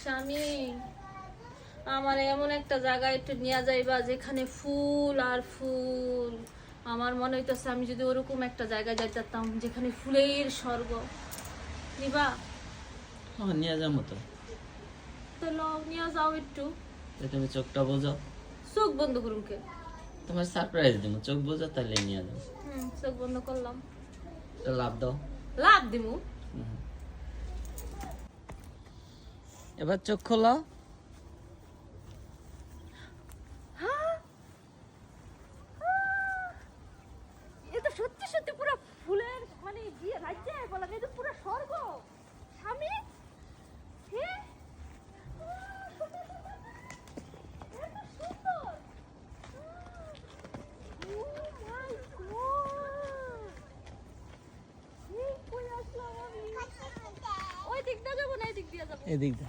স্বামী আমার এমন একটা জায়গায় একটু নিয়ে যাইবা যেখানে ফুল আর ফুল। আমার মনে হইতেছে আমি যদি ওরকম একটা জায়গায় যাইতাম যেখানে ফুলের স্বর্গ। নিবা? হ্যাঁ নিয়ে যাবো তো। তো লও নিয়ে যাও একটু। তুমি চোখটা বোঝো। চোখ বন্ধ করুন কে? তোমার সারপ্রাইজ দিব, চোখ বোঝো তাহলে নিয়ে যাবো। চোখ বন্ধ করলাম। তো লাভ দাও। লাভ দিমু? এবার চোখ খোলো। এটা সত্যি সত্যি পুরো ফুলের মানে বিয়ে রাজ্যে বলা যায় পুরো স্বর্গ। স্বামী হে এত সুন্দর। ও মাই গড, এই কই আসলাম আমি? ওই দিকটা যাবো না এই দিক দিয়ে যাবো? এদিক দা।